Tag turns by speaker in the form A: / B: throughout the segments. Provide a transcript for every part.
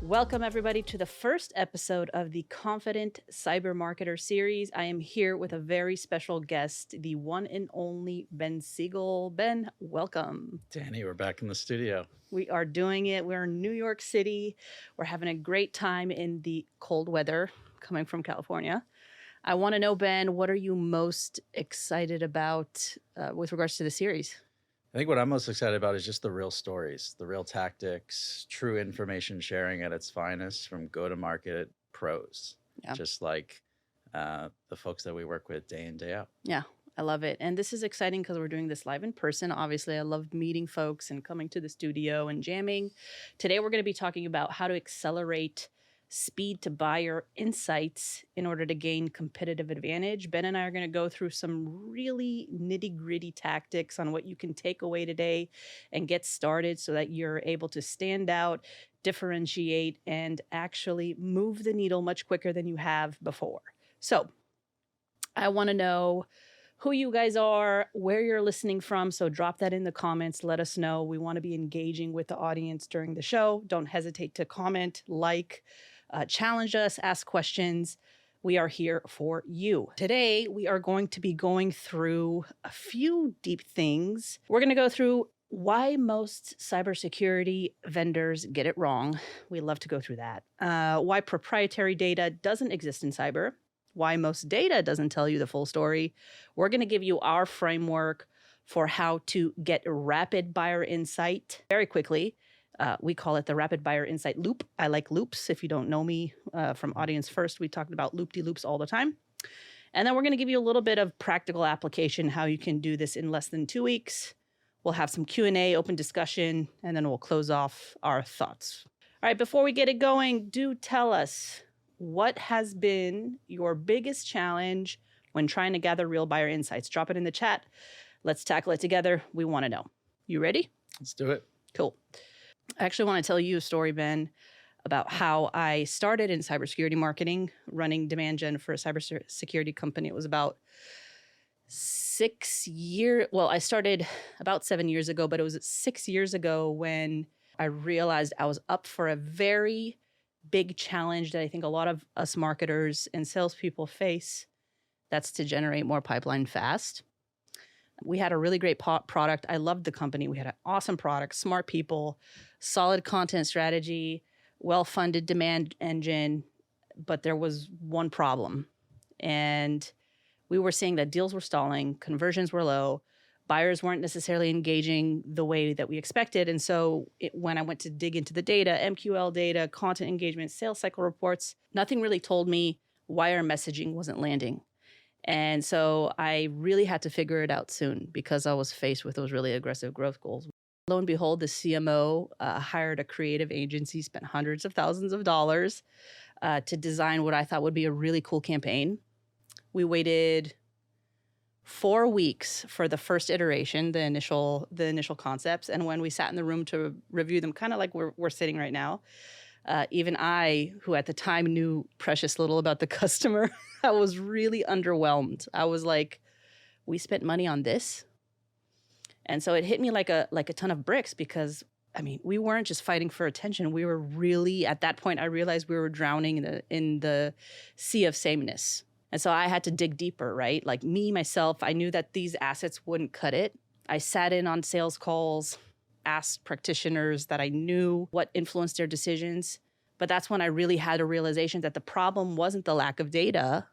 A: Welcome, everybody, to the first episode of the Confident Cyber Marketer series. I am here with a very special guest, the one and only Ben Siegel. Ben, welcome.
B: Danny, we're back in the studio.
A: We are doing it. We're in New York City. We're having a great time in the cold weather coming from California. I want to know, Ben, what are you most excited about with regards to the series?
B: I think what I'm most excited about is just the real stories, the real tactics, true information sharing at its finest from go-to-market pros, just like the folks that we work with day in, day out.
A: Yeah, I love it. And this is exciting because we're doing this live in person. Obviously, I love meeting folks and coming to the studio and jamming. Today, we're going to be talking about how to accelerate speed to buyer insights in order to gain competitive advantage. Ben and I are going to go through some really nitty-gritty tactics on what you can take away today and get started so that you're able to stand out, differentiate, and actually move the needle much quicker than you have before. So I want to know who you guys are, where you're listening from. So drop that in the comments. Let us know. We want to be engaging with the audience during the show. Don't hesitate to comment, challenge us, ask questions. We are here for you. Today, we are going to be going through a few deep things. We're going to go through why most cybersecurity vendors get it wrong. We love to go through that. Why proprietary data doesn't exist in cyber. Why most data doesn't tell you the full story. We're going to give you our framework for how to get rapid buyer insight very quickly. We call it the rapid buyer insight loop. I like loops. If you don't know me from Audience First, we talked about loop-de-loops all the time. And then we're going to give you a little bit of practical application, how you can do this in less than 2 weeks. We'll have some Q&A, open discussion, and then we'll close off our thoughts. All right, before we get it going, do tell us what has been your biggest challenge when trying to gather real buyer insights. Drop it in the chat. Let's tackle it together. We want to know. You ready?
B: Let's do it.
A: Cool. I actually want to tell you a story, Ben, about how I started in cybersecurity marketing, running demand gen for a cybersecurity company. It was about 6 years. Well, I started about 7 years ago, but it was 6 years ago when I realized I was up for a very big challenge that I think a lot of us marketers and salespeople face. That's to generate more pipeline fast. We had a really great product. I loved the company. We had an awesome product, smart people, solid content strategy, well-funded demand engine, but there was one problem. And we were seeing that deals were stalling, conversions were low, buyers weren't necessarily engaging the way that we expected. And so when I went to dig into the data, MQL data, content engagement, sales cycle reports, nothing really told me why our messaging wasn't landing. And so I really had to figure it out soon because I was faced with those really aggressive growth goals. Lo and behold, the CMO hired a creative agency, spent hundreds of thousands of dollars to design what I thought would be a really cool campaign. We waited 4 weeks for the first iteration, the initial concepts. And when we sat in the room to review them, kind of like we're sitting right now, even I, who at the time knew precious little about the customer, I was really underwhelmed. I was like, we spent money on this? And so it hit me like a ton of bricks because, I mean, we weren't just fighting for attention. We were really, at that point, I realized we were drowning in the sea of sameness. And so I had to dig deeper, right? Like myself, I knew that these assets wouldn't cut it. I sat in on sales calls, asked practitioners that I knew what influenced their decisions. But that's when I really had a realization that the problem wasn't the lack of data.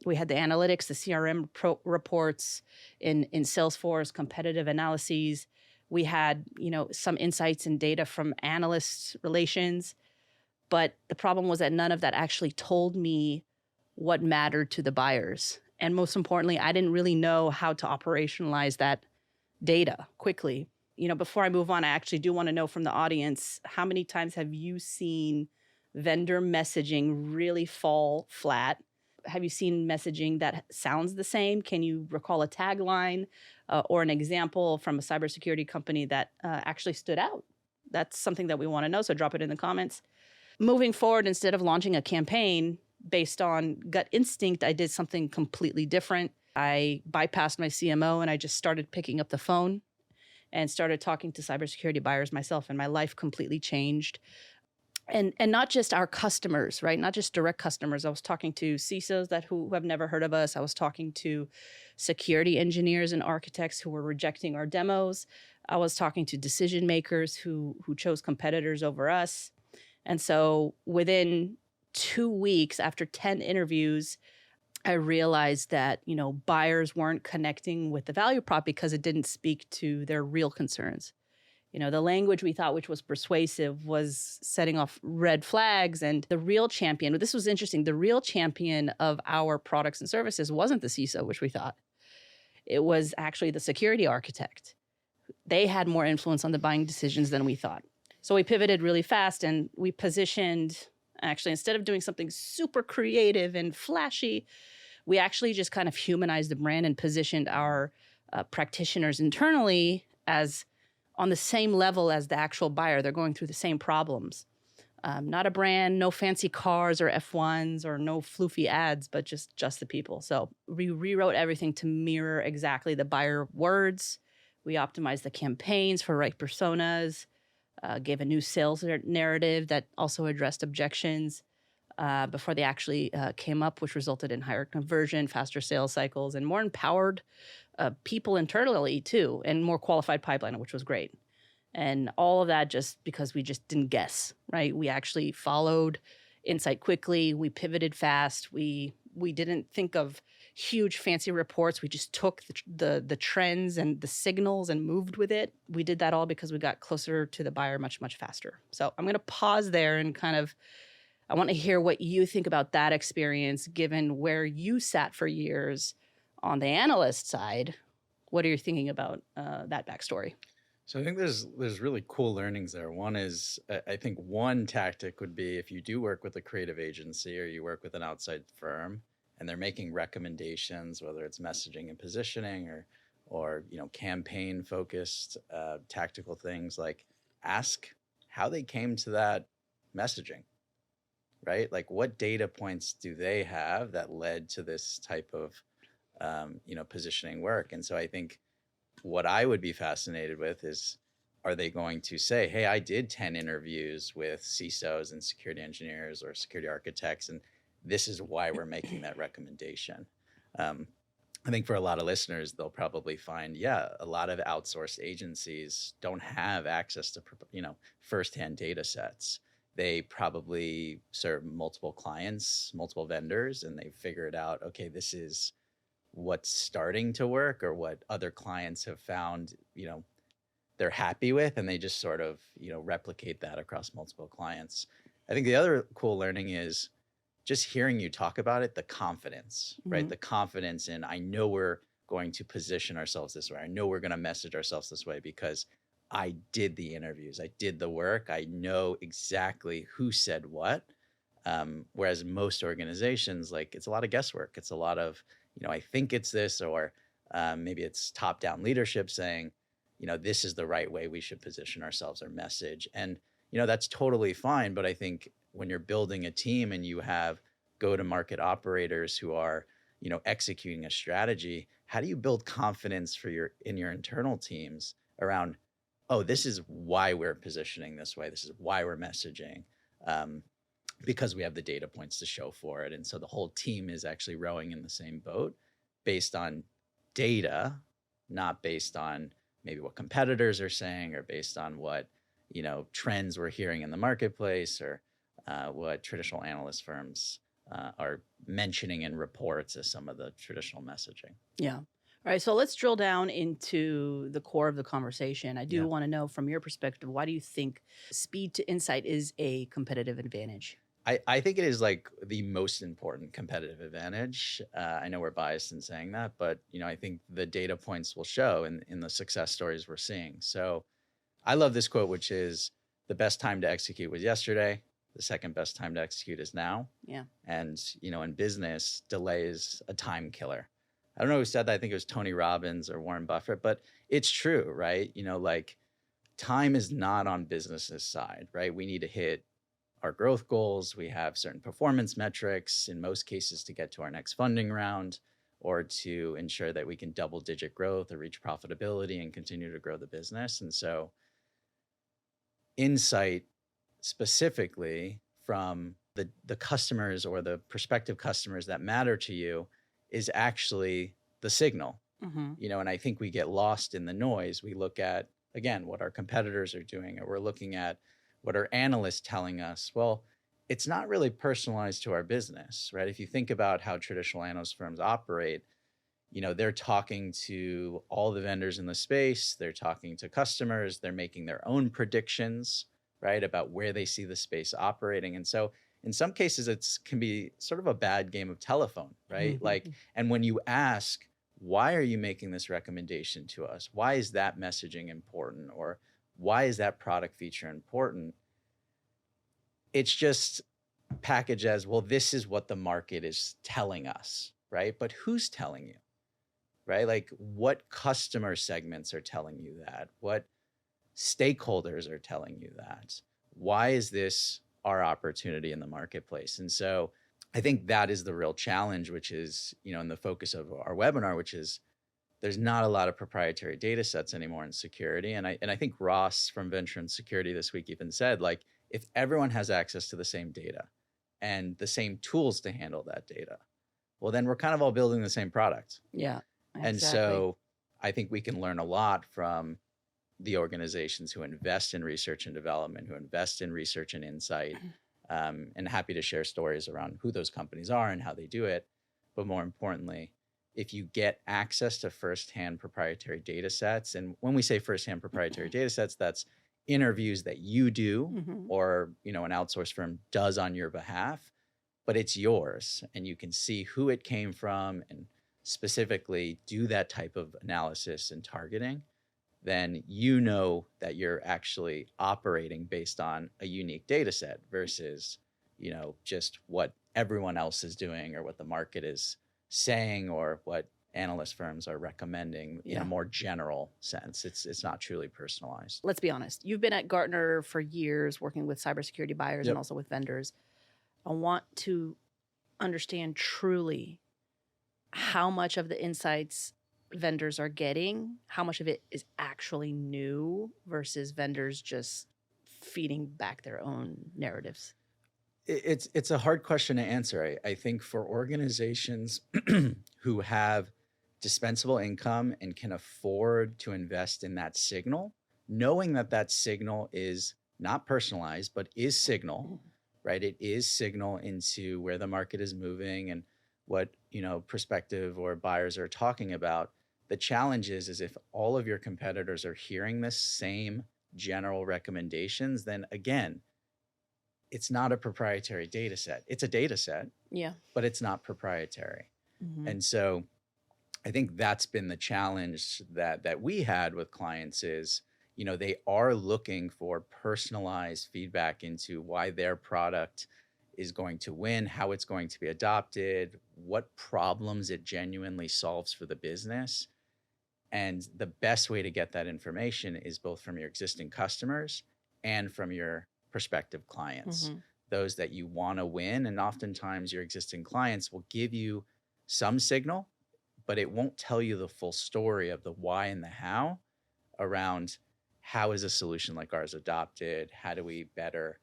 A: We had the analytics, the CRM reports in Salesforce, competitive analyses. We had, some insights and data from analyst relations. But the problem was that none of that actually told me what mattered to the buyers. And most importantly, I didn't really know how to operationalize that data quickly. Before I move on, I actually do want to know from the audience, how many times have you seen vendor messaging really fall flat? Have you seen messaging that sounds the same? Can you recall a tagline or an example from a cybersecurity company that actually stood out? That's something that we want to know, so drop it in the comments. Moving forward, instead of launching a campaign based on gut instinct, I did something completely different. I bypassed my CMO and I just started picking up the phone and started talking to cybersecurity buyers myself, and my life completely changed. And not just our customers, right? Not just direct customers. I was talking to CISOs who have never heard of us. I was talking to security engineers and architects who were rejecting our demos. I was talking to decision makers who chose competitors over us. And so within 2 weeks, after 10 interviews, I realized that, buyers weren't connecting with the value prop because it didn't speak to their real concerns. The language we thought which was persuasive was setting off red flags. And the real champion, this was interesting, the real champion of our products and services wasn't the CISO, which we thought. It was actually the security architect. They had more influence on the buying decisions than we thought. So we pivoted really fast and we positioned, actually, instead of doing something super creative and flashy, we actually just kind of humanized the brand and positioned our practitioners internally as on the same level as the actual buyer. They're going through the same problems. Not a brand, no fancy cars or F1s or no floofy ads, but just the people. So we rewrote everything to mirror exactly the buyer words. We optimized the campaigns for right personas, gave a new sales narrative that also addressed objections before they actually came up, which resulted in higher conversion, faster sales cycles, and more empowered people internally too, and more qualified pipeline, which was great. And all of that just because we just didn't guess, right? We actually followed insight quickly. We pivoted fast. We didn't think of huge fancy reports. We just took the trends and the signals and moved with it. We did that all because we got closer to the buyer much, much faster. So I'm going to pause there and I want to hear what you think about that experience, given where you sat for years on the analyst side. What are you thinking about that backstory?
B: So I think there's really cool learnings there. One is, I think one tactic would be if you do work with a creative agency or you work with an outside firm and they're making recommendations, whether it's messaging and positioning or campaign focused tactical things, like ask how they came to that messaging, right? Like what data points do they have that led to this type of positioning work? And so I think what I would be fascinated with is, are they going to say, hey, I did 10 interviews with CISOs and security engineers or security architects, and this is why we're making that recommendation. I think for a lot of listeners, they'll probably find, a lot of outsourced agencies don't have access to, firsthand data sets. They probably serve multiple clients, multiple vendors, and they figured out, okay, this is what's starting to work or what other clients have found, they're happy with, and they just sort of, replicate that across multiple clients. I think the other cool learning is just hearing you talk about it, the confidence, right? The confidence in, I know we're going to position ourselves this way. I know we're going to message ourselves this way because I did the interviews. I did the work. I know exactly who said what. Whereas most organizations, like, it's a lot of guesswork. It's a lot of, I think it's this, or maybe it's top-down leadership saying, this is the right way we should position ourselves or message. And, that's totally fine. But I think when you're building a team and you have go-to-market operators who are, executing a strategy, how do you build confidence in your internal teams around, oh, this is why we're positioning this way. This is why we're messaging. Because we have the data points to show for it. And so the whole team is actually rowing in the same boat based on data, not based on maybe what competitors are saying or based on what, trends we're hearing in the marketplace or what traditional analyst firms are mentioning in reports as some of the traditional messaging.
A: Yeah. All right. So let's drill down into the core of the conversation. I do want to know from your perspective, why do you think speed to insight is a competitive advantage?
B: I think it is like the most important competitive advantage. I know we're biased in saying that, but I think the data points will show in the success stories we're seeing. So I love this quote, which is, the best time to execute was yesterday. The second best time to execute is now.
A: Yeah.
B: And, in business, delay is a time killer. I don't know who said that. I think it was Tony Robbins or Warren Buffett, but it's true, right? Like, time is not on business's side, right? We need to hit our growth goals. We have certain performance metrics in most cases to get to our next funding round or to ensure that we can double-digit growth or reach profitability and continue to grow the business. And so insight specifically from the customers or the prospective customers that matter to you is actually the signal.
A: Mm-hmm.
B: And I think we get lost in the noise. We look at, again, what our competitors are doing, or we're looking at what our analysts telling us. Well, it's not really personalized to our business, right? If you think about how traditional analyst firms operate, they're talking to all the vendors in the space, they're talking to customers, they're making their own predictions, right, about where they see the space operating. And so in some cases, it can be sort of a bad game of telephone, right?
A: Mm-hmm.
B: And when you ask, why are you making this recommendation to us? Why is that messaging important? Or why is that product feature important? It's just packaged as, well, this is what the market is telling us, right? But who's telling you, right? Like, what customer segments are telling you that? What stakeholders are telling you that? Why is this our opportunity in the marketplace? And so I think that is the real challenge, which is, in the focus of our webinar, which is there's not a lot of proprietary data sets anymore in security. And I think Ross from Venture and Security this week even said, like, if everyone has access to the same data and the same tools to handle that data, well, then we're kind of all building the same product.
A: Yeah, exactly.
B: And so I think we can learn a lot from the organizations who invest in research and development, who invest in research and insight, and happy to share stories around who those companies are and how they do it. But more importantly, if you get access to firsthand proprietary data sets, and when we say firsthand proprietary data sets, that's interviews that you do or an outsourced firm does on your behalf, but it's yours and you can see who it came from and specifically do that type of analysis and targeting, then that you're actually operating based on a unique data set versus, just what everyone else is doing or what the market is saying or what analyst firms are recommending in a more general sense. It's not truly personalized.
A: Let's be honest. You've been at Gartner for years working with cybersecurity buyers and also with vendors. I want to understand truly how much of the insights vendors are getting, how much of it is actually new versus vendors just feeding back their own narratives.
B: It's a hard question to answer. I think for organizations who have dispensable income and can afford to invest in that signal, knowing that signal is not personalized, but is signal, right? It is signal into where the market is moving and what, prospective or buyers are talking about. The challenge is if all of your competitors are hearing the same general recommendations, then again, it's not a proprietary data set. It's a data set, but it's not proprietary. And so I think that's been the challenge that we had with clients is, they are looking for personalized feedback into why their product is going to win, how it's going to be adopted, what problems it genuinely solves for the business. And the best way to get that information is both from your existing customers and from your prospective clients, those that you want to win. And oftentimes your existing clients will give you some signal, but it won't tell you the full story of the why and the how around how is a solution like ours adopted? How do we better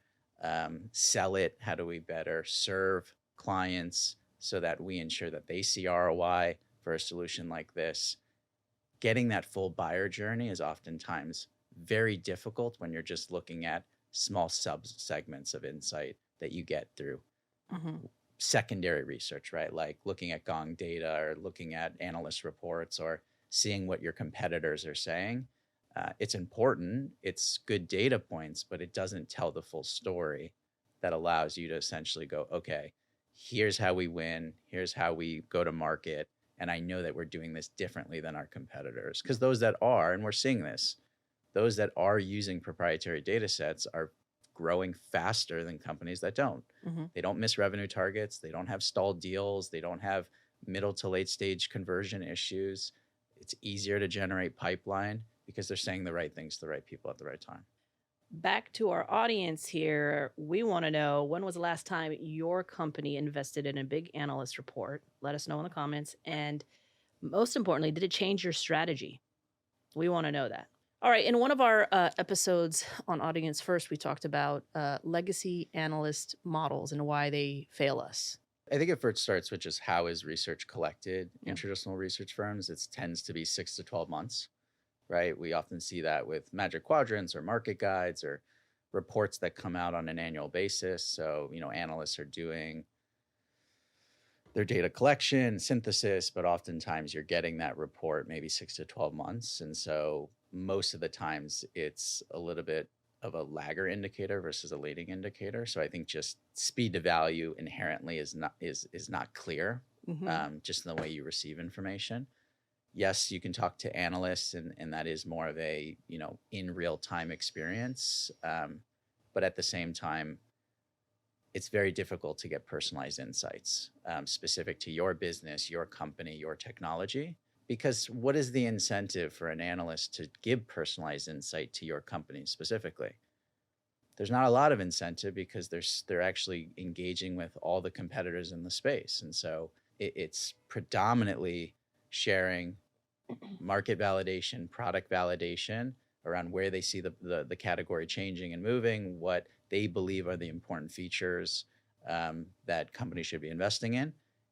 B: sell it? How do we better serve clients so that we ensure that they see ROI for a solution like this? Getting that full buyer journey is oftentimes very difficult when you're just looking at small sub-segments of insight that you get through secondary research, right? Like looking at Gong data or looking at analyst reports or seeing what your competitors are saying. It's important, it's good data points, but it doesn't tell the full story that allows you to essentially go, okay, here's how we win, here's how we go to market, and I know that we're doing this differently than our competitors. Because those that are, and we're seeing this, those that are using proprietary data sets are growing faster than companies that don't. They don't miss revenue targets. They don't have stalled deals. They don't have middle to late stage conversion issues. It's easier to generate pipeline because they're saying the right things to the right people at the right time.
A: Back to our audience here, we want to know, when was the last time your company invested in a big analyst report? Let us know in the comments. And most importantly, did it change your strategy? We want to know that. All right. In one of our episodes on Audience First, we talked about legacy analyst models and why they fail us.
B: I think it first starts with just how is research collected
A: Yeah.
B: in traditional research firms. It tends to be 6 to 12 months, right? We often see that with Magic Quadrants or market guides or reports that come out on an annual basis. So, analysts are doing their data collection, synthesis, but oftentimes you're getting that report maybe 6 to 12 months. And so most of the times it's a little bit of a lagger indicator versus a leading indicator. So I think just speed to value inherently is not clear, just in the way you receive information. Yes, you can talk to analysts, and that is more of a in real time experience. But at the same time, it's very difficult to get personalized insights specific to your business, your company, your technology. Because what is the incentive for an analyst to give personalized insight to your company specifically? There's not a lot of incentive because they're actually engaging with all the competitors in the space. And so it's predominantly sharing market validation, product validation around where they see the category changing and moving, what they believe are the important features that companies should be investing in.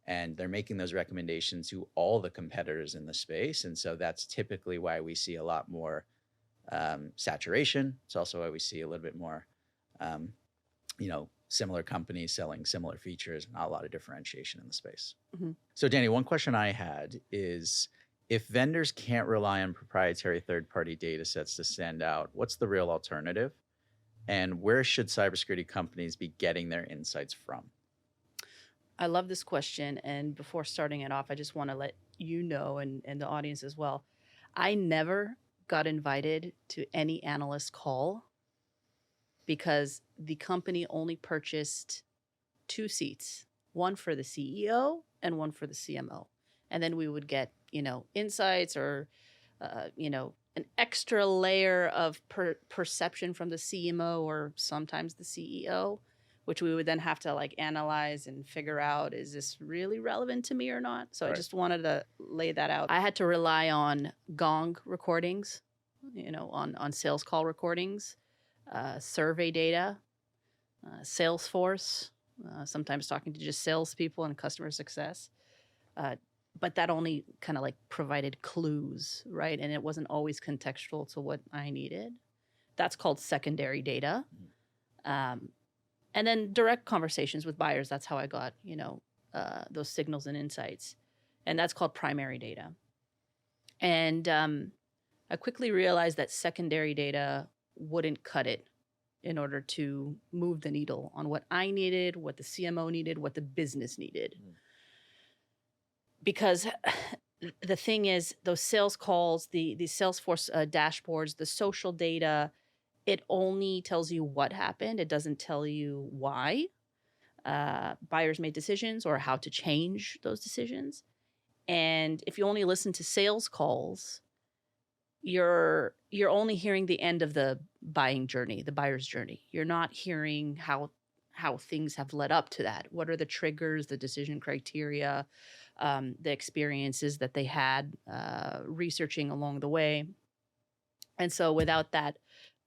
B: And they're making those recommendations to all the competitors in the space. And so that's typically why we see a lot more saturation. It's also why we see a little bit more, similar companies selling similar features, not a lot of differentiation in the space. So Danny, one question I had is, if vendors can't rely on proprietary third-party data sets to stand out, what's the real alternative? And where should cybersecurity companies be getting their insights from?
A: I love this question. And before starting it off, I just want to let you know, and the audience as well, I never got invited to any analyst call because the company only purchased 2 seats, one for the CEO and one for the CMO. And then we would get, insights or, an extra layer of perception from the CMO or sometimes the CEO, which we would then have to analyze and figure out, is this really relevant to me or not? So right. I just wanted to lay that out. I had to rely on Gong recordings, on sales call recordings, survey data, Salesforce, sometimes talking to just salespeople and customer success. But that only kind of provided clues, right? And it wasn't always contextual to what I needed. That's called secondary data. And then direct conversations with buyers. That's how I got, those signals and insights. And that's called primary data. And I quickly realized that secondary data wouldn't cut it in order to move the needle on what I needed, what the CMO needed, what the business needed. Because the thing is, those sales calls, the Salesforce dashboards, the social data, it only tells you what happened. It doesn't tell you why buyers made decisions or how to change those decisions. And if you only listen to sales calls, you're only hearing the end of the buying journey, the buyer's journey. You're not hearing how things have led up to that. What are the triggers, the decision criteria, the experiences that they had researching along the way. And so without that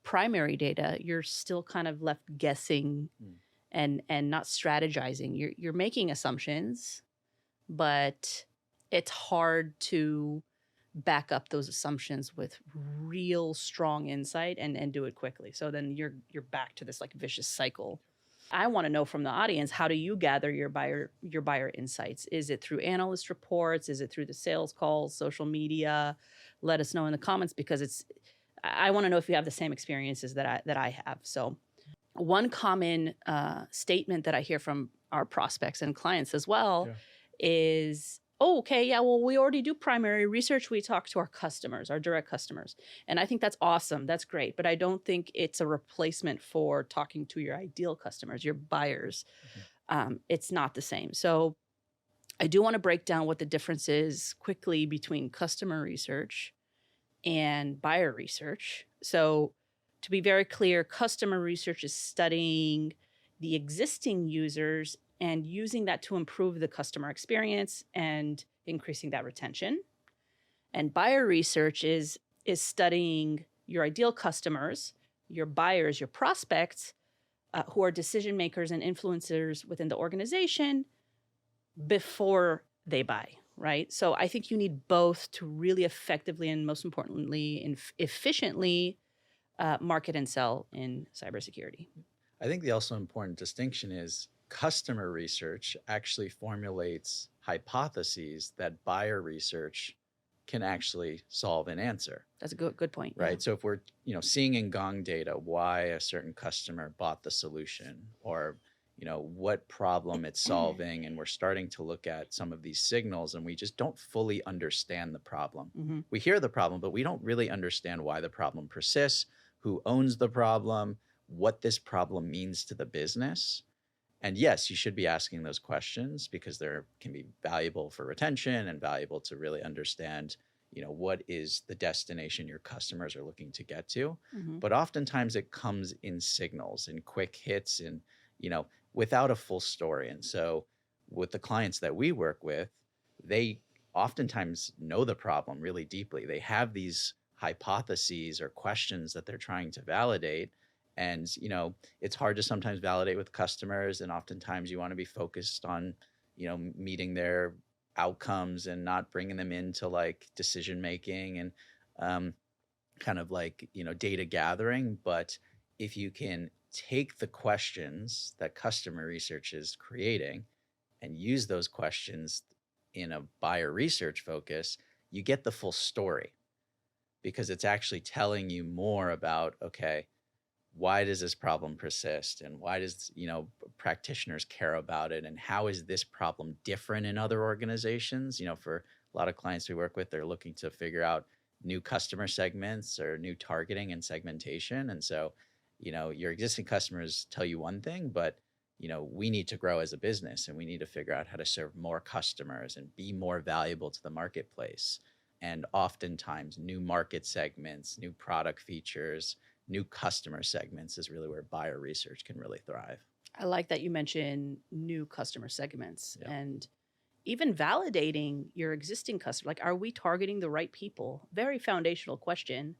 A: primary data, you're still kind of left guessing and not strategizing. You're making assumptions, but it's hard to back up those assumptions with real strong insight and do it quickly. So then you're back to this vicious cycle. I want to know from the audience, how do you gather your buyer insights? Is it through analyst reports? Is it through the sales calls, social media? Let us know in the comments, because I want to know if you have the same experiences that I have. So one common statement that I hear from our prospects and clients as well is, oh, okay, yeah, well, we already do primary research. We talk to our customers, our direct customers. And I think that's awesome. That's great. But I don't think it's a replacement for talking to your ideal customers, your buyers. It's not the same. So I do want to break down what the difference is quickly between customer research and buyer research. So to be very clear, customer research is studying the existing users and using that to improve the customer experience and increasing that retention. And buyer research is studying your ideal customers, your buyers, your prospects, who are decision makers and influencers within the organization before they buy, right? So I think you need both to really effectively and most importantly, efficiently market and sell in cybersecurity.
B: I think the also important distinction is customer research actually formulates hypotheses that buyer research can actually solve and answer.
A: That's a good point.
B: Right.
A: Yeah.
B: So if we're, seeing in Gong data why a certain customer bought the solution, or, what problem it's solving, and we're starting to look at some of these signals and we just don't fully understand the problem.
A: Mm-hmm.
B: We hear the problem, but we don't really understand why the problem persists, who owns the problem, what this problem means to the business. And yes, you should be asking those questions because they can be valuable for retention and valuable to really understand, what is the destination your customers are looking to get to.
A: Mm-hmm.
B: But oftentimes it comes in signals, in quick hits, and, without a full story. And so with the clients that we work with, they oftentimes know the problem really deeply. They have these hypotheses or questions that they're trying to validate. And, it's hard to sometimes validate with customers. And oftentimes you want to be focused on, meeting their outcomes and not bringing them into like decision making and kind of like, data gathering. But if you can take the questions that customer research is creating and use those questions in a buyer research focus, you get the full story because it's actually telling you more about, okay, why does this problem persist, and why does practitioners care about it, and how is this problem different in other organizations? For a lot of clients we work with, they're looking to figure out new customer segments or new targeting and segmentation. And so your existing customers tell you one thing, but we need to grow as a business and we need to figure out how to serve more customers and be more valuable to the marketplace. And oftentimes new market segments, new product features, new customer segments is really where buyer research can really thrive.
A: I like that you mentioned new customer segments.
B: Yeah.
A: And even validating your existing customer. Like, are we targeting the right people? Very foundational question.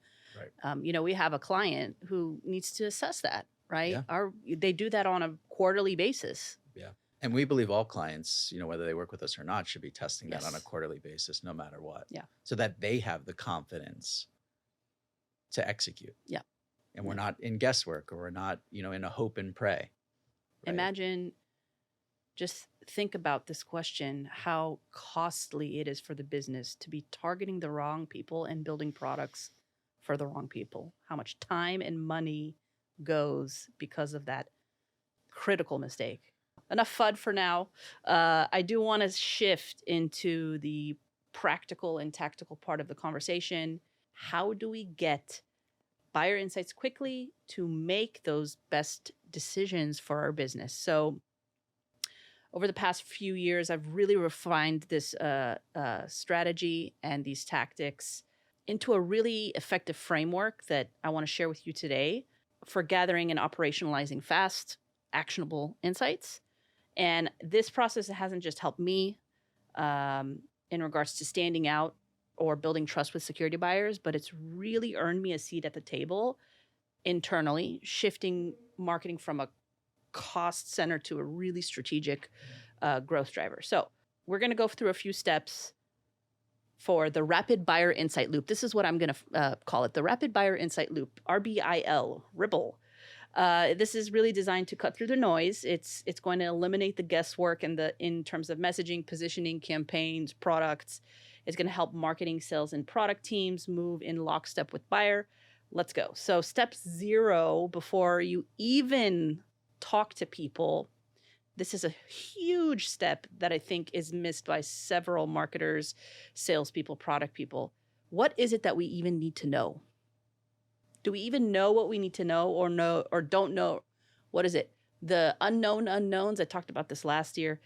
B: Right.
A: We have a client who needs to assess that, right?
B: Yeah.
A: They do that on a quarterly basis.
B: Yeah. And we believe all clients, whether they work with us or not, should be testing that
A: Yes.
B: on a quarterly basis, no matter what.
A: Yeah.
B: So that they have the confidence to execute.
A: Yeah.
B: And we're not in guesswork, or we're not, in a hope and pray. Right?
A: Imagine, just think about this question, how costly it is for the business to be targeting the wrong people and building products for the wrong people. How much time and money goes because of that critical mistake. Enough FUD for now. I do want to shift into the practical and tactical part of the conversation. How do we get buyer insights quickly to make those best decisions for our business? So over the past few years, I've really refined this strategy and these tactics into a really effective framework that I want to share with you today for gathering and operationalizing fast, actionable insights. And this process hasn't just helped me in regards to standing out or building trust with security buyers, but it's really earned me a seat at the table internally, shifting marketing from a cost center to a really strategic growth driver. So we're going to go through a few steps for the Rapid Buyer Insight Loop. This is what I'm going to call it, the Rapid Buyer Insight Loop, RBIL, RBIL. This is really designed to cut through the noise. It's going to eliminate the guesswork in terms of messaging, positioning, campaigns, products. It's going to help marketing, sales, and product teams move in lockstep with buyer. Let's go. So step 0, before you even talk to people, this is a huge step that I think is missed by several marketers, salespeople, product people. What is it that we even need to know? Do we even know what we need to know, or don't know? What is it? The unknown unknowns. I talked about this last year.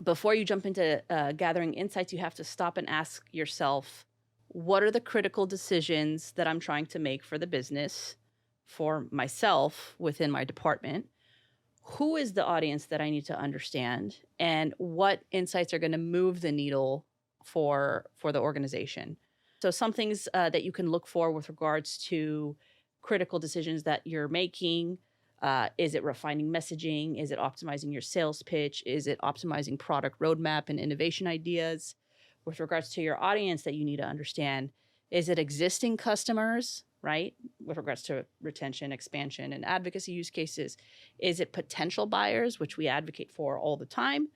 A: Before you jump into gathering insights, you have to stop and ask yourself, what are the critical decisions that I'm trying to make for the business, for myself within my department? Who is the audience that I need to understand? And what insights are going to move the needle for the organization? So some things that you can look for with regards to critical decisions that you're making. Is it refining messaging? Is it optimizing your sales pitch? Is it optimizing product roadmap and innovation ideas? With regards to your audience that you need to understand, is it existing customers, right? With regards to retention, expansion, and advocacy use cases. Is it potential buyers, which we advocate for all the time?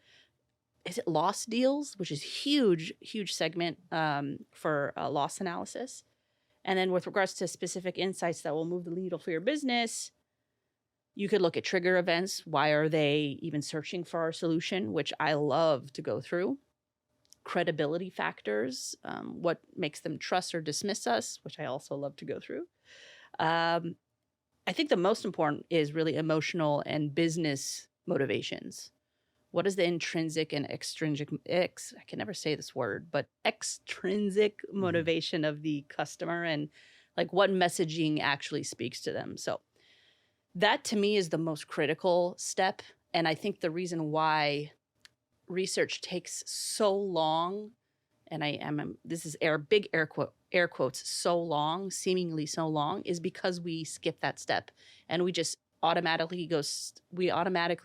A: Is it loss deals, which is huge segment for loss analysis. And then with regards to specific insights that will move the needle for your business, you could look at trigger events. Why are they even searching for our solution, which I love to go through. Credibility factors, what makes them trust or dismiss us, which I also love to go through. I think the most important is really emotional and business motivations. What is the intrinsic and extrinsic, I can never say this word, but extrinsic motivation of the customer, and like what messaging actually speaks to them. So that to me is the most critical step. And I think the reason why research takes so long, and this is big air quotes, so long, seemingly so long, is because we skip that step and we just automatically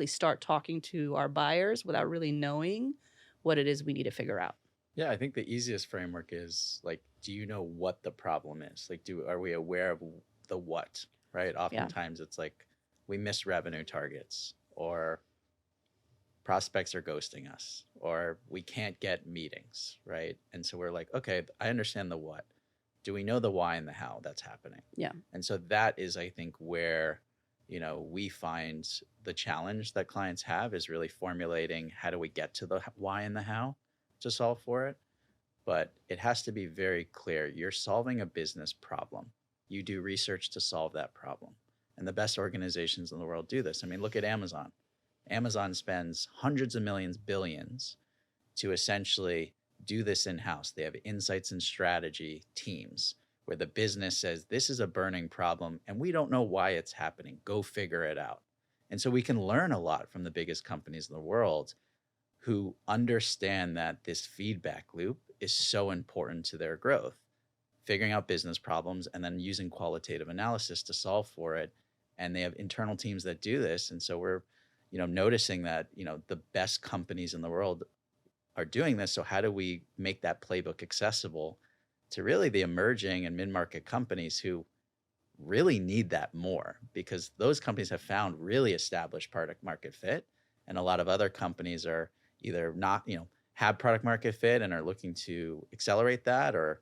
A: start talking to our buyers without really knowing what it is we need to figure out.
B: Yeah, I think the easiest framework is like, do you know what the problem is? Like, are we aware of the what, right? Oftentimes it's like we miss revenue targets, or prospects are ghosting us, or we can't get meetings, right? And so we're like, okay, I understand the what. Do we know the why and the how that's happening?
A: Yeah.
B: And so that is, I think, where, we find the challenge that clients have is really formulating how do we get to the why and the how to solve for it. But it has to be very clear. You're solving a business problem. You do research to solve that problem. And the best organizations in the world do this. I mean, look at Amazon. Amazon spends hundreds of millions, billions to essentially do this in-house. They have insights and strategy teams where the business says, this is a burning problem and we don't know why it's happening. Go figure it out. And so we can learn a lot from the biggest companies in the world who understand that this feedback loop is so important to their growth, figuring out business problems and then using qualitative analysis to solve for it. And they have internal teams that do this. And so we're noticing that, the best companies in the world are doing this. So how do we make that playbook accessible to really the emerging and mid-market companies who really need that more? Because those companies have found really established product market fit. And a lot of other companies are either not, have product market fit and are looking to accelerate that, or,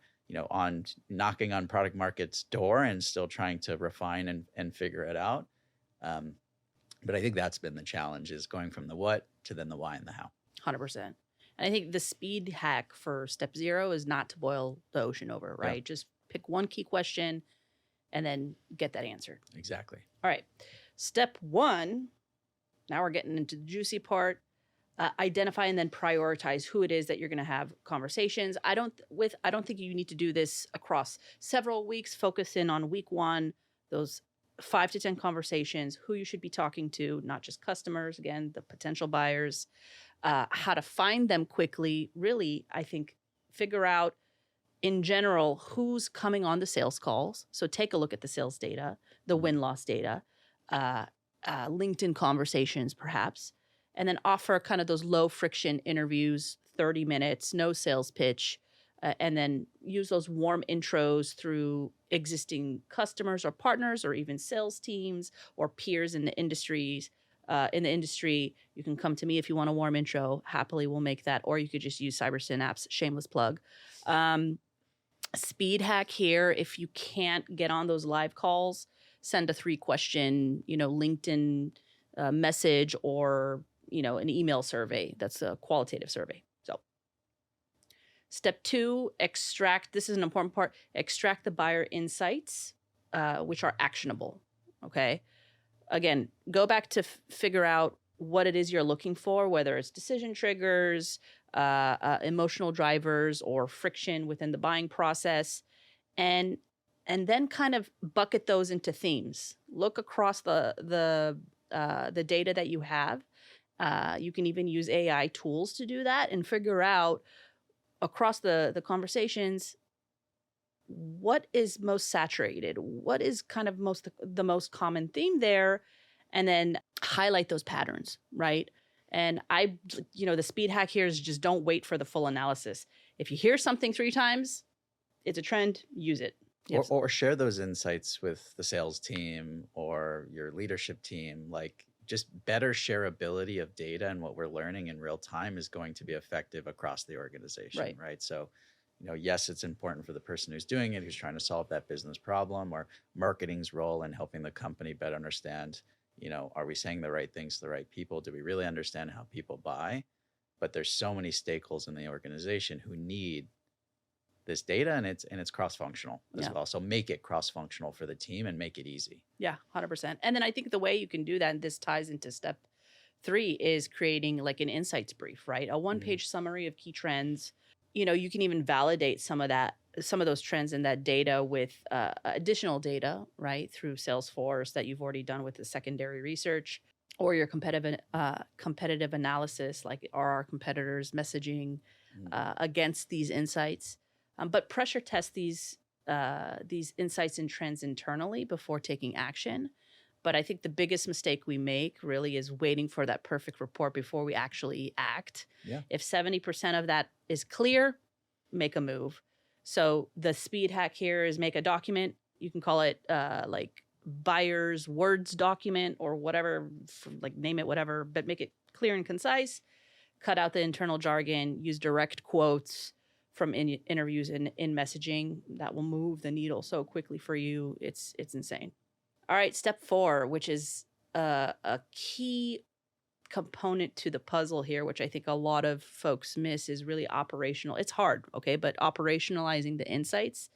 B: on knocking on product market's door and still trying to refine and figure it out. But I think that's been the challenge, is going from the what to then the why and the how.
A: 100%. And I think the speed hack for step 0 is not to boil the ocean over, right? Yeah. Just pick one key question and then get that answered.
B: Exactly.
A: All right. Step 1, now we're getting into the juicy part. Identify and then prioritize who it is that you're going to have conversations. I don't think you need to do this across several weeks. Focus in on week 1, those 5 to 10 conversations, who you should be talking to, not just customers, again, the potential buyers, how to find them quickly. Really, I think, figure out in general who's coming on the sales calls. So take a look at the sales data, the win-loss data, LinkedIn conversations perhaps, and then offer kind of those low friction interviews, 30 minutes, no sales pitch, and then use those warm intros through existing customers or partners or even sales teams or peers in the industries. In the industry, you can come to me if you want a warm intro. Happily, we'll make that. Or you could just use CyberSynapse, shameless plug. Speed hack here, if you can't get on those live calls, send a 3-question, LinkedIn message or, an email survey. That's a qualitative survey. So step 2, extract. This is an important part. Extract the buyer insights, which are actionable. Okay. Again, go back to figure out what it is you're looking for, whether it's decision triggers, emotional drivers, or friction within the buying process, and then kind of bucket those into themes. Look across the data that you have. You can even use AI tools to do that and figure out across the conversations, what is most saturated, what is kind of the most common theme there, and then highlight those patterns, right? And the speed hack here is just don't wait for the full analysis. If you hear something 3 times, it's a trend, use it.
B: Or share those insights with the sales team or your leadership team. Like, just better shareability of data and what we're learning in real time is going to be effective across the organization, right? So, yes, it's important for the person who's doing it, who's trying to solve that business problem, or marketing's role in helping the company better understand, are we saying the right things to the right people? Do we really understand how people buy? But there's so many stakeholders in the organization who need this data, and it's cross-functional as well. So make it cross-functional for the team and make it easy.
A: Yeah, 100%. And then I think the way you can do that, and this ties into step 3, is creating like an insights brief, right? A 1-page summary of key trends. You can even validate some of those trends in that data with additional data, right? Through Salesforce that you've already done with the secondary research, or your competitive analysis, like are our competitors messaging against these insights. But pressure test these insights and trends internally before taking action. But I think the biggest mistake we make really is waiting for that perfect report before we actually act.
B: Yeah.
A: If 70% of that is clear, make a move. So the speed hack here is make a document. You can call it like buyer's words document or whatever, like name it whatever, but make it clear and concise. Cut out the internal jargon, use direct quotes from interviews and in messaging. That will move the needle so quickly for you. It's insane. All right, step 4, which is a key component to the puzzle here, which I think a lot of folks miss, is really operational. It's hard, okay, but operationalizing the insights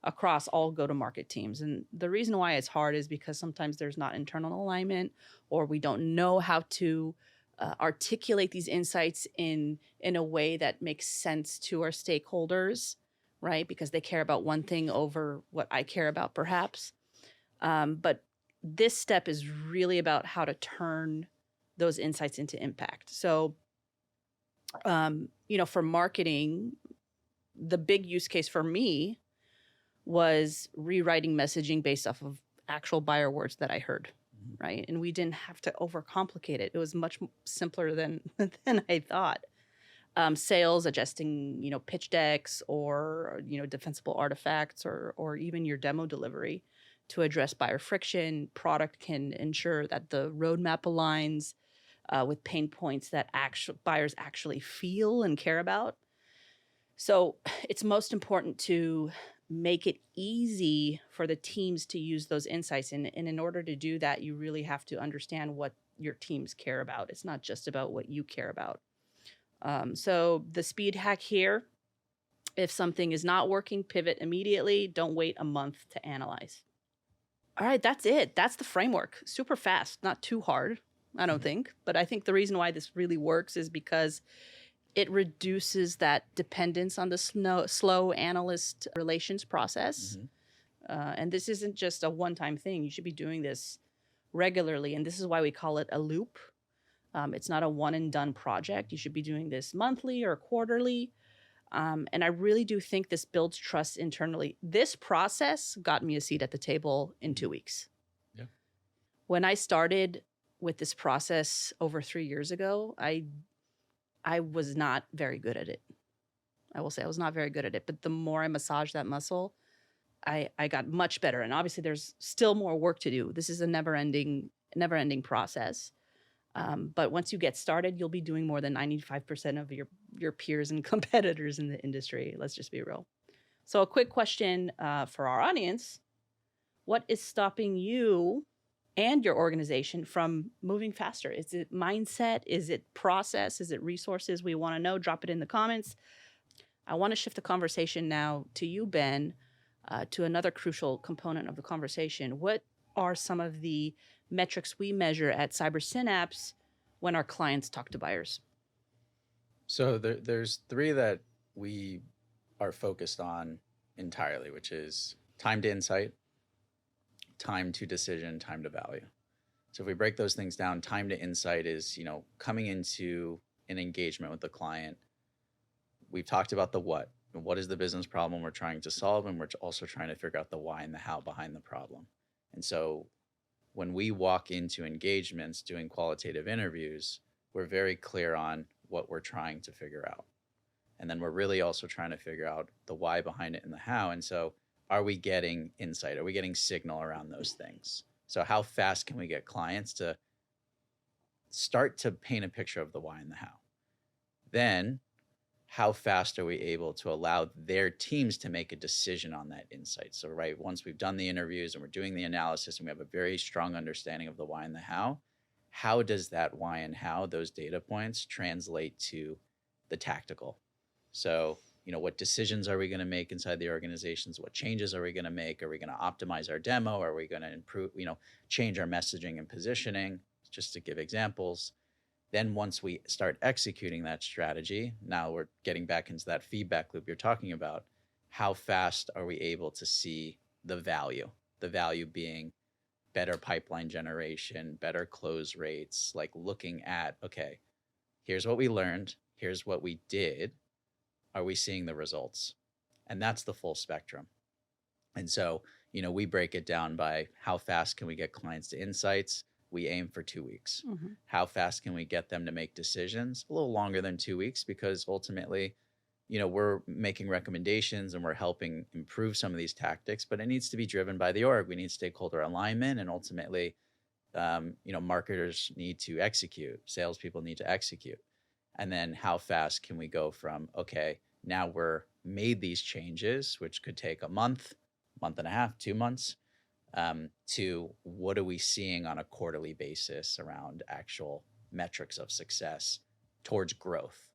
A: across all go-to-market teams. And the reason why it's hard is because sometimes there's not internal alignment, or we don't know how to articulate these insights in a way that makes sense to our stakeholders, right? Because they care about one thing over what I care about, perhaps. But this step is really about how to turn those insights into impact. So, for marketing, the big use case for me was rewriting messaging based off of actual buyer words that I heard. Right. And we didn't have to overcomplicate it. It was much simpler than I thought. Sales, adjusting, pitch decks or, defensible artifacts or even your demo delivery to address buyer friction. Product can ensure that the roadmap aligns with pain points that buyers actually feel and care about. So it's most important to make it easy for the teams to use those insights. And in order to do that, you really have to understand what your teams care about. It's not just about what you care about. So the speed hack here, if something is not working, pivot immediately. Don't wait a month to analyze. All right, that's it. That's the framework. Super fast, not too hard, I don't think. But I think the reason why this really works is because it reduces that dependence on the slow analyst relations process. And this isn't just a one-time thing. You should be doing this regularly. And this is why we call it a loop. It's not a one-and-done project. You should be doing this monthly or quarterly. And I really do think this builds trust internally. This process got me a seat at the table in 2 weeks.
B: Yeah.
A: When I started with this process over 3 years ago, I was not very good at it. I will say I was not very good at it. But the more I massaged that muscle, I got much better. And obviously there's still more work to do. This is a never-ending process. But once you get started, you'll be doing more than 95% of your peers and competitors in the industry. Let's just be real. So a quick question for our audience. What is stopping you and your organization from moving faster? Is it mindset? Is it process? Is it resources? We want to know. Drop it in the comments. I want to shift the conversation now to you, Ben, to another crucial component of the conversation. What are some of the metrics we measure at CyberSynapse when our clients talk to buyers?
B: So there's 3 that we are focused on entirely, which is time to insight, time to decision, time to value. So if we break those things down, time to insight is, coming into an engagement with the client. We've talked about the what. what is the business problem we're trying to solve, and we're also trying to figure out the why and the how behind the problem. And so when we walk into engagements doing qualitative interviews, we're very clear on what we're trying to figure out. And then we're really also trying to figure out the why behind it and the how. And so are we getting insight? Are we getting signal around those things? So how fast can we get clients to start to paint a picture of the why and the how? Then how fast are we able to allow their teams to make a decision on that insight? So, right, once we've done the interviews and we're doing the analysis and we have a very strong understanding of the why and the how does that why and how, those data points, translate to the tactical? So, what decisions are we going to make inside the organizations? What changes are we going to make? Are we going to optimize our demo? Are we going to improve, change our messaging and positioning? Just to give examples. Then once we start executing that strategy, now we're getting back into that feedback loop you're talking about. How fast are we able to see the value? The value being better pipeline generation, better close rates, like looking at, okay, here's what we learned, here's what we did. Are we seeing the results? And that's the full spectrum. And so, we break it down by how fast can we get clients to insights? We aim for 2 weeks.
A: Mm-hmm.
B: How fast can we get them to make decisions? A little longer than 2 weeks, because ultimately, we're making recommendations and we're helping improve some of these tactics, but it needs to be driven by the org. We need stakeholder alignment, and ultimately, marketers need to execute, salespeople need to execute. And then how fast can we go from, okay, now we're made these changes, which could take a month and a half, 2 months, to what are we seeing on a quarterly basis around actual metrics of success towards growth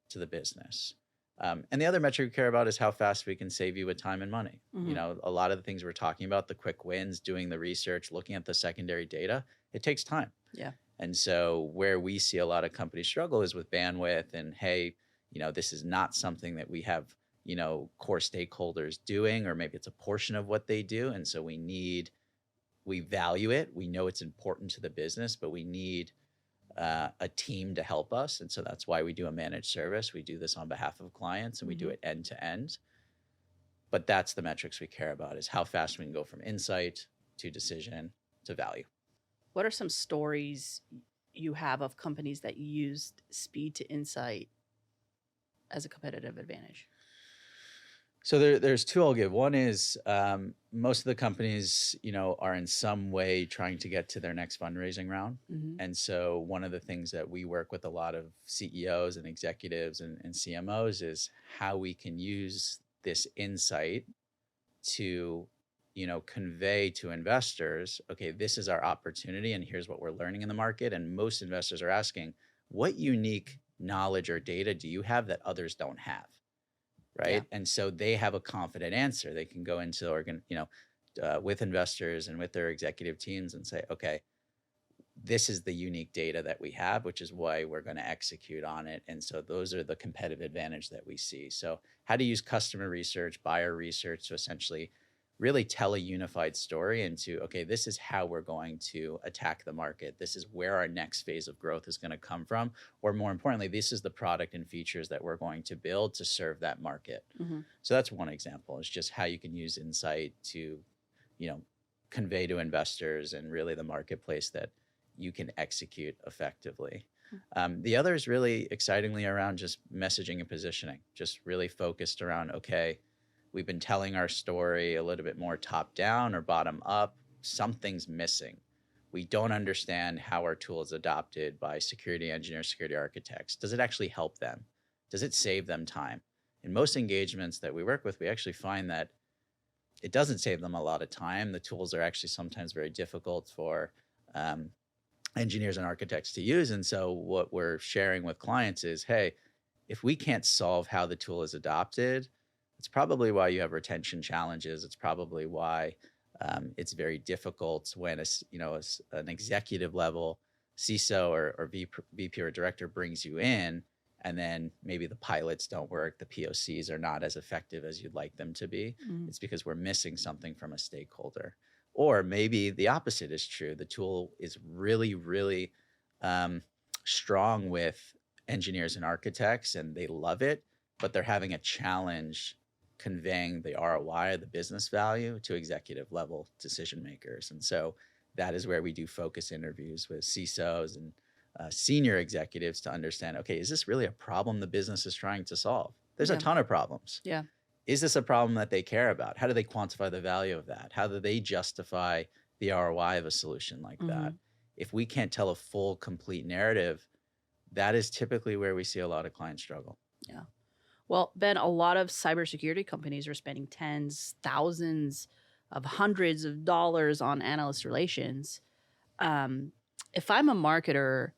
B: to the business. And the other metric we care about is how fast we can save you with time and money.
A: Mm-hmm.
B: A lot of the things we're talking about, the quick wins, doing the research, looking at the secondary data, it takes time.
A: Yeah.
B: And so where we see a lot of companies struggle is with bandwidth and, hey, this is not something that we have, core stakeholders doing, or maybe it's a portion of what they do. And so we value it. We know it's important to the business, but we need a team to help us. And so that's why we do a managed service. We do this on behalf of clients, and we do it end to end. But that's the metrics we care about, is how fast we can go from insight to decision to value.
A: What are some stories you have of companies that used speed to insight as a competitive advantage?
B: So there's two I'll give. One is most of the companies, are in some way trying to get to their next fundraising round.
A: Mm-hmm.
B: And so one of the things that we work with a lot of CEOs and executives and CMOs is how we can use this insight to, convey to investors, okay, this is our opportunity and here's what we're learning in the market. And most investors are asking, what unique knowledge or data do you have that others don't have? Right.
A: Yeah.
B: And so they have a confident answer. They can go into with investors and with their executive teams and say, okay, this is the unique data that we have, which is why we're going to execute on it. And so those are the competitive advantage that we see. So how to use customer research, buyer research to essentially really tell a unified story into, okay, this is how we're going to attack the market. This is where our next phase of growth is going to come from. Or more importantly, this is the product and features that we're going to build to serve that market.
A: Mm-hmm.
B: So that's one example. It's just how you can use insight to, convey to investors and really the marketplace that you can execute effectively. The other is really excitingly around just messaging and positioning, just really focused around, okay, we've been telling our story a little bit more top down or bottom up. Something's missing. We don't understand how our tool is adopted by security engineers, security architects. Does it actually help them? Does it save them time? In most engagements that we work with, we actually find that it doesn't save them a lot of time. The tools are actually sometimes very difficult for engineers and architects to use. And so what we're sharing with clients is, hey, if we can't solve how the tool is adopted, it's probably why you have retention challenges. It's probably why it's very difficult when an executive level CISO or VP or director brings you in, and then maybe the pilots don't work, the POCs are not as effective as you'd like them to be.
A: Mm-hmm.
B: It's because we're missing something from a stakeholder. Or maybe the opposite is true. The tool is really, really strong with engineers and architects, and they love it. but they're having a challenge conveying the ROI, the business value, to executive level decision makers. And so that is where we do focus interviews with CISOs and senior executives to understand, okay, is this really a problem the business is trying to solve? There's a ton of problems.
A: Yeah.
B: Is this a problem that they care about? How do they quantify the value of that? How do they justify the ROI of a solution like that? If we can't tell a full, complete narrative, that is typically where we see a lot of clients struggle.
A: Yeah. Well, Ben, a lot of cybersecurity companies are spending tens, thousands of hundreds of dollars on analyst relations. If I'm a marketer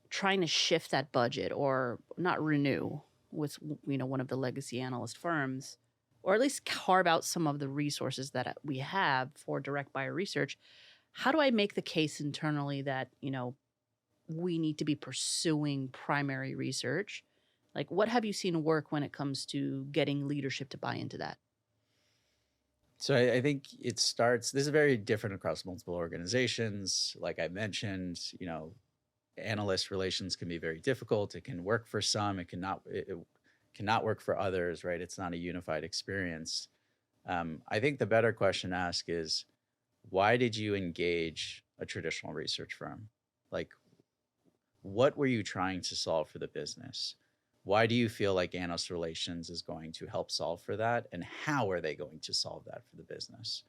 A: trying to shift that budget or not renew with one of the legacy analyst firms, or at least carve out some of the resources that we have for direct buyer research, how do I make the case internally that we need to be pursuing primary research? Like, what have you seen work when it comes to getting leadership to buy into that?
B: So I think it starts, this is very different across multiple organizations. Like I mentioned, analyst relations can be very difficult. It can work for some, it cannot work for others, right? It's not a unified experience. I think the better question to ask is, why did you engage a traditional research firm? Like, what were you trying to solve for the business? Why do you feel like analyst relations is going to help solve for that? And how are they going to solve that for the business?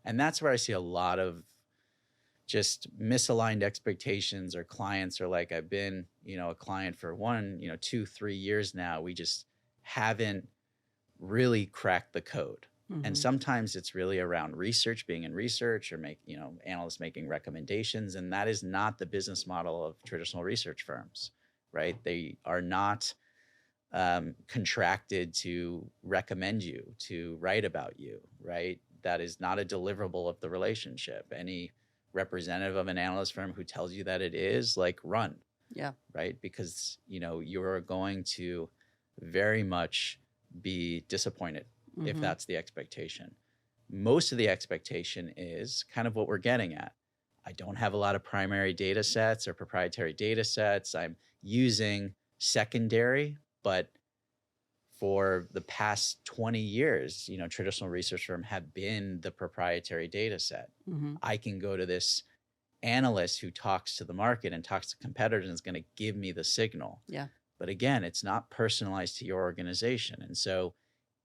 B: And that's where I see a lot of just misaligned expectations, or clients are like, I've been, a client for 2, 3 years now. We just haven't really cracked the code. And sometimes it's really around research, being in research, or analysts making recommendations. And that is not the business model of traditional research firms, right? They are not contracted to recommend you, to write about you, right? That is not a deliverable of the relationship. Any representative of an analyst firm who tells you that it is, like, run.
A: Yeah.
B: Right? Because, you're going to very much be disappointed if that's the expectation. Most of the expectation is kind of what we're getting at. I don't have a lot of primary data sets or proprietary data sets. I'm using secondary, but for the past 20 years, traditional research firms have been the proprietary data set. I can go to this analyst who talks to the market and talks to competitors and is going to give me the signal.
A: Yeah.
B: But again, it's not personalized to your organization. And so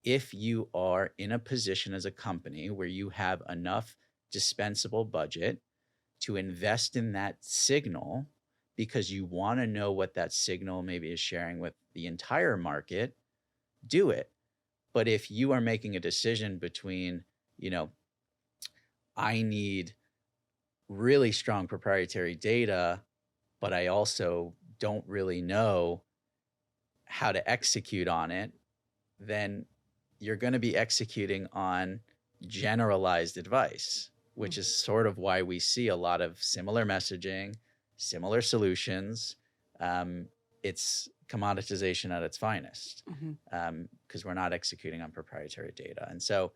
B: if you are in a position as a company where you have enough dispensable budget to invest in that signal because you want to know what that signal maybe is sharing with the entire market, do it. But if you are making a decision between, I need really strong proprietary data, but I also don't really know how to execute on it, then you're going to be executing on generalized advice, which is sort of why we see a lot of similar messaging, similar solutions. It's commoditization at its finest, because we're not executing on proprietary data. And so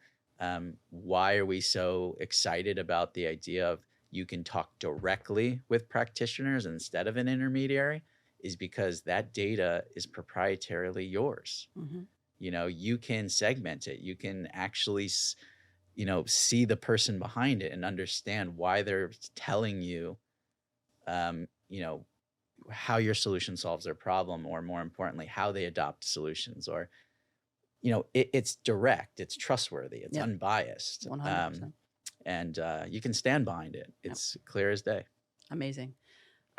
B: why are we so excited about the idea of you can talk directly with practitioners instead of an intermediary, is because that data is proprietarily yours. You can segment it. You can actually, see the person behind it and understand why they're telling you, how your solution solves their problem, or more importantly, how they adopt solutions. Or, it's direct, it's trustworthy, it's unbiased.
A: 100%.
B: And you can stand behind it. It's clear as day.
A: Amazing.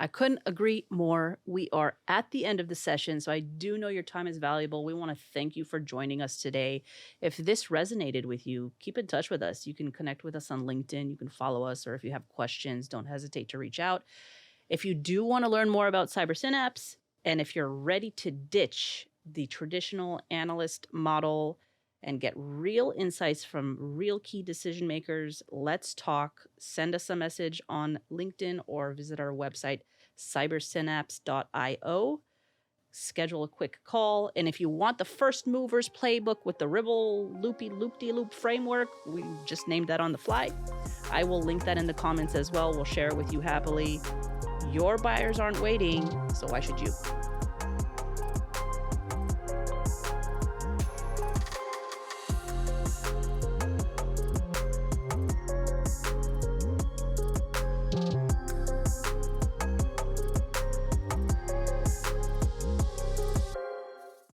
A: I couldn't agree more. We are at the end of the session, so I do know your time is valuable. We want to thank you for joining us today. If this resonated with you, keep in touch with us. You can connect with us on LinkedIn. You can follow us, or if you have questions, don't hesitate to reach out. If you do want to learn more about CyberSynapse, and if you're ready to ditch the traditional analyst model and get real insights from real key decision makers, let's talk. Send us a message on LinkedIn or visit our website, cybersynapse.io. Schedule a quick call. And if you want the first movers playbook with the RBIL loop-de-loop framework, we just named that on the fly, I will link that in the comments as well. We'll share it with you happily. Your buyers aren't waiting, so why should you?